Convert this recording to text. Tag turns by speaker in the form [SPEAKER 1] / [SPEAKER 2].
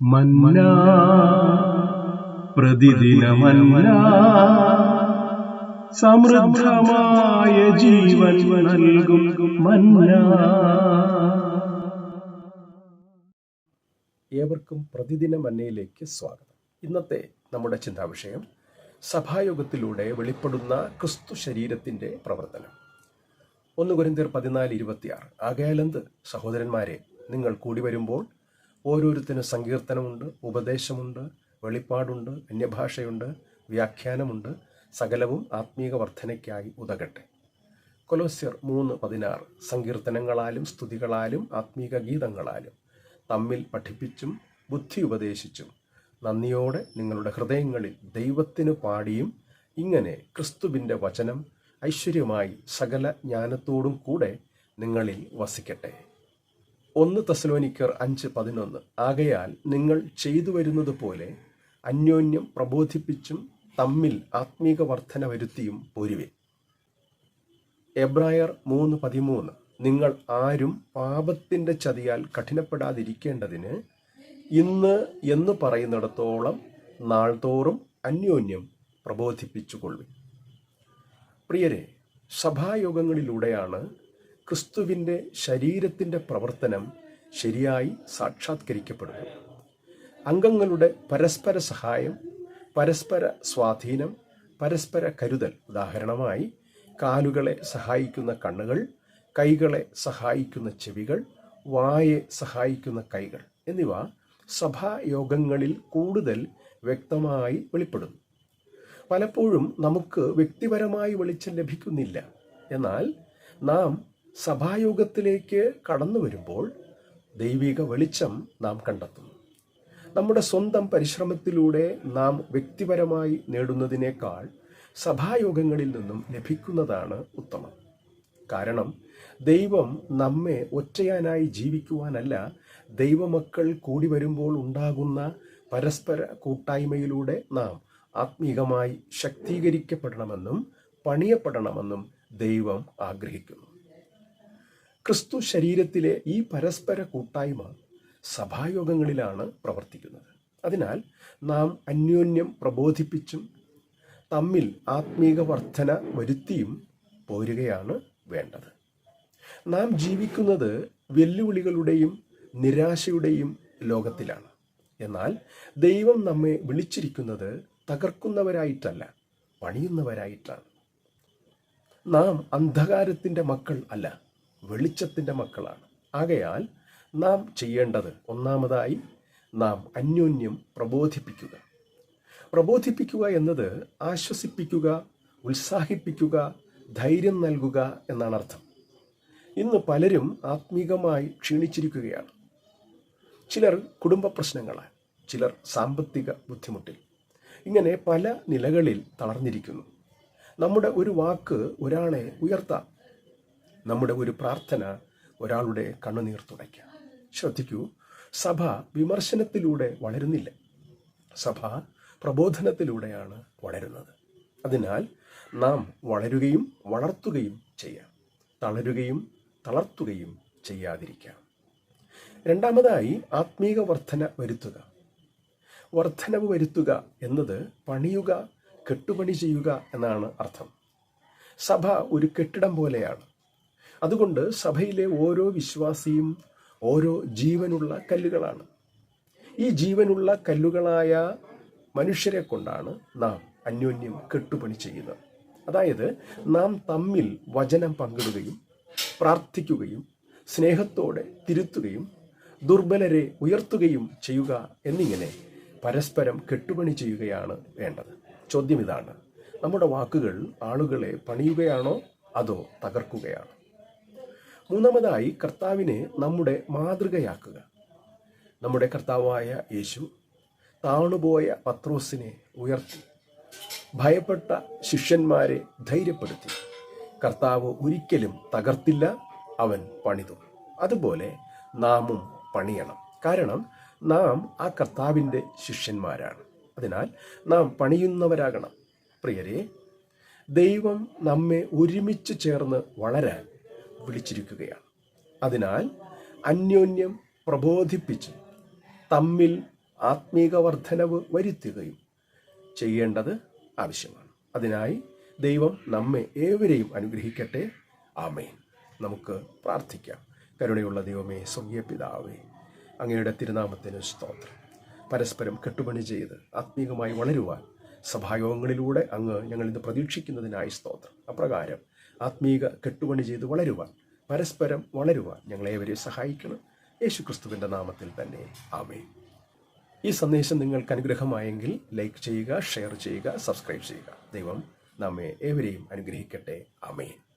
[SPEAKER 1] മന്നാ പ്രതിദിനമന്നാ സമൃദ്ധമായ ജീവൻ നൽകും മന്നാ.
[SPEAKER 2] ഏവർക്കും പ്രതിദിന മന്നയിലേക്ക് സ്വാഗതം. ഇന്നത്തെ നമ്മുടെ ചിന്താവിഷയം സഭായോഗത്തിലൂടെ വെളിപ്പെടുന്ന ക്രിസ്തു ശരീരത്തിൻ്റെ പ്രവർത്തനം. 1 കൊരിന്ത്യർ 14:26. ആകയാലെന്ത് സഹോദരന്മാരെ, നിങ്ങൾ കൂടി വരുമ്പോൾ ഓരോരുത്തരും സങ്കീർത്തനമുണ്ട്, ഉപദേശമുണ്ട്, വെളിപ്പാടുണ്ട്, അന്യഭാഷയുണ്ട്, വ്യാഖ്യാനമുണ്ട്, സകലവും ആത്മീക വർധനയ്ക്കായി ഉതകട്ടെ. കൊലോസ്യർ 3:16. സങ്കീർത്തനങ്ങളാലും സ്തുതികളാലും ആത്മീക ഗീതങ്ങളാലും തമ്മിൽ പഠിപ്പിച്ചും ബുദ്ധി ഉപദേശിച്ചും നന്ദിയോടെ നിങ്ങളുടെ ഹൃദയങ്ങളിൽ ദൈവത്തിന് പാടിയും ഇങ്ങനെ ക്രിസ്തുവിൻ്റെ വചനം ഐശ്വര്യമായി സകല ജ്ഞാനത്തോടും കൂടെ നിങ്ങളിൽ വസിക്കട്ടെ. 1 തെസ്സലോനിക്കർ 5:11. ആകയാൽ നിങ്ങൾ ചെയ്തു വരുന്നത് പോലെ അന്യോന്യം പ്രബോധിപ്പിച്ചും തമ്മിൽ ആത്മീക വർധന വരുത്തിയും പോരുവിൻ. എബ്രായർ 3:13. നിങ്ങൾ ആരും പാപത്തിൻ്റെ ചതിയാൽ കഠിനപ്പെടാതിരിക്കേണ്ടതിന് ഇന്ന് എന്ന് പറയുന്നിടത്തോളം നാൾതോറും അന്യോന്യം പ്രബോധിപ്പിച്ചുകൊള്ളുവിൻ. പ്രിയരെ, സഭായോഗങ്ങളിലൂടെയാണ് ക്രിസ്തുവിൻ്റെ ശരീരത്തിൻ്റെ പ്രവർത്തനം ശരിയായി സാക്ഷാത്കരിക്കപ്പെടുന്നത്. അംഗങ്ങളുടെ പരസ്പര സഹായം, പരസ്പര സ്വാധീനം, പരസ്പര കരുതൽ. ഉദാഹരണമായി, കാലുകളെ സഹായിക്കുന്ന കണ്ണുകൾ, കൈകളെ സഹായിക്കുന്ന ചെവികൾ, വായെ സഹായിക്കുന്ന കൈകൾ എന്നിവ സഭായോഗങ്ങളിൽ കൂടുതൽ വ്യക്തമായി വെളിപ്പെടുന്നു. പലപ്പോഴും നമുക്ക് വ്യക്തിപരമായി വെളിച്ചം ലഭിക്കുന്നില്ല. എന്നാൽ നാം സഭായോഗത്തിലേക്ക് കടന്നു വരുമ്പോൾ ദൈവിക വെളിച്ചം നാം കണ്ടെത്തുന്നു. നമ്മുടെ സ്വന്തം പരിശ്രമത്തിലൂടെ നാം വ്യക്തിപരമായി നേടുന്നതിനേക്കാൾ സഭായോഗങ്ങളിൽ നിന്നും ലഭിക്കുന്നതാണ് ഉത്തമം. കാരണം ദൈവം നമ്മെ ഒറ്റയാനായി ജീവിക്കുവാനല്ല, ദൈവമക്കൾ കൂടി വരുമ്പോൾ ഉണ്ടാകുന്ന പരസ്പര കൂട്ടായ്മയിലൂടെ നാം ആത്മീകമായി ശക്തീകരിക്കപ്പെടണമെന്നും പണിയപ്പെടണമെന്നും ദൈവം ആഗ്രഹിക്കുന്നു. ക്രിസ്തു ശരീരത്തിലെ ഈ പരസ്പര കൂട്ടായ്മ സഭായോഗങ്ങളിലാണ് പ്രവർത്തിക്കുന്നത്. അതിനാൽ നാം അന്യോന്യം പ്രബോധിപ്പിച്ചും തമ്മിൽ ആത്മീക വർധന വരുത്തിയും പോരുകയാണ് വേണ്ടത്. നാം ജീവിക്കുന്നത് വെല്ലുവിളികളുടെയും നിരാശയുടെയും ലോകത്തിലാണ്. എന്നാൽ ദൈവം നമ്മെ വിളിച്ചിരിക്കുന്നത് തകർക്കുന്നവരായിട്ടല്ല, പണിയുന്നവരായിട്ടാണ്. നാം അന്ധകാരത്തിൻ്റെ മക്കൾ അല്ല, വെളിച്ചത്തിൻ്റെ മക്കളാണ്. ആകയാൽ നാം ചെയ്യേണ്ടത്, ഒന്നാമതായി നാം അന്യോന്യം പ്രബോധിപ്പിക്കുക. പ്രബോധിപ്പിക്കുക എന്നത് ആശ്വസിപ്പിക്കുക, ഉത്സാഹിപ്പിക്കുക, ധൈര്യം നൽകുക എന്നാണ് അർത്ഥം. ഇന്ന് പലരും ആത്മീകമായി ക്ഷീണിച്ചിരിക്കുകയാണ്. ചിലർ കുടുംബ പ്രശ്നങ്ങളാൽ, ചിലർ സാമ്പത്തിക ബുദ്ധിമുട്ടിൽ, ഇങ്ങനെ പല നിലകളിൽ തളർന്നിരിക്കുന്നു. നമ്മുടെ ഒരു വാക്ക് ഒരാളെ ഉയർത്താം. നമ്മുടെ ഒരു പ്രാർത്ഥന ഒരാളുടെ കണ്ണുനീർ തുടയ്ക്കാം. ശ്രദ്ധിക്കൂ, സഭ വിമർശനത്തിലൂടെ വളരുന്നില്ല, സഭ പ്രബോധനത്തിലൂടെയാണ് വളരുന്നത്. അതിനാൽ നാം വളരുകയും വളർത്തുകയും ചെയ്യാം, തളരുകയും തളർത്തുകയും ചെയ്യാതിരിക്കാം. രണ്ടാമതായി ആത്മീക വർധന വരുത്തുക. വർധനവ് വരുത്തുക എന്നത് പണിയുക, കെട്ടുപണി ചെയ്യുക എന്നാണ് അർത്ഥം. സഭ ഒരു കെട്ടിടം പോലെയാണ്. അതുകൊണ്ട് സഭയിലെ ഓരോ വിശ്വാസിയും ഓരോ ജീവനുള്ള കല്ലുകളാണ്. ഈ ജീവനുള്ള കല്ലുകളായ മനുഷ്യരെ കൊണ്ടാണ് നാം അന്യോന്യം കെട്ടുപണി ചെയ്യുന്നത്. അതായത് നാം തമ്മിൽ വചനം പങ്കിടുകയും പ്രാർത്ഥിക്കുകയും സ്നേഹത്തോടെ തിരുത്തുകയും ദുർബലരെ ഉയർത്തുകയും ചെയ്യുക എന്നിങ്ങനെ പരസ്പരം കെട്ടുപണി ചെയ്യുകയാണ് വേണ്ടത്. ചോദ്യം ഇതാണ്: നമ്മുടെ വാക്കുകൾ ആളുകളെ പണിയുകയാണോ അതോ തകർക്കുകയാണോ? മൂന്നാമതായി കർത്താവിനെ നമ്മുടെ മാതൃകയാക്കുക. നമ്മുടെ കർത്താവായ യേശു താണുപോയ പത്രോസിനെ ഉയർത്തി, ഭയപ്പെട്ട ശിഷ്യന്മാരെ ധൈര്യപ്പെടുത്തി. കർത്താവ് ഒരിക്കലും തകർത്തില്ല, അവൻ പണിതു. അതുപോലെ നാമും പണിയണം. കാരണം നാം ആ കർത്താവിൻ്റെ ശിഷ്യന്മാരാണ്. അതിനാൽ നാം പണിയുന്നവരാകണം. പ്രിയരെ, ദൈവം നമ്മെ ഒരുമിച്ച് ചേർന്ന് വളരാൻ വിളിച്ചിരിക്കുകയാണ്. അതിനാൽ അന്യോന്യം പ്രബോധിപ്പിച്ച് തമ്മിൽ ആത്മീക വർധനവ് വരുത്തുകയും ചെയ്യേണ്ടത് ആവശ്യമാണ്. അതിനായി ദൈവം നമ്മെ ഏവരെയും അനുഗ്രഹിക്കട്ടെ. ആമേൻ. നമുക്ക് പ്രാർത്ഥിക്കാം. കരുണയുള്ള ദൈവമേ, സ്വർഗീയ പിതാവേ, അങ്ങയുടെ തിരുനാമത്തിന് സ്തോത്രം. പരസ്പരം കെട്ടുപണി ചെയ്ത് ആത്മീകമായി വളരുവാൻ സഭായോഗങ്ങളിലൂടെ അങ്ങ് ഞങ്ങളിന്ന് പ്രതീക്ഷിക്കുന്നതിനായി സ്തോത്രം. അപ്രകാരം ആത്മീക കെട്ടുപണി ചെയ്ത് വളരുവാൻ, പരസ്പരം വളരുവാൻ ഞങ്ങളേവരെ സഹായിക്കണം. യേശുക്രിസ്തുവിൻ്റെ നാമത്തിൽ തന്നെ ആമേൻ. ഈ സന്ദേശം നിങ്ങൾക്ക് അനുഗ്രഹമായെങ്കിൽ ലൈക്ക് ചെയ്യുക, ഷെയർ ചെയ്യുക, സബ്സ്ക്രൈബ് ചെയ്യുക. ദൈവം നമ്മെ ഏവരെയും അനുഗ്രഹിക്കട്ടെ. ആമേൻ.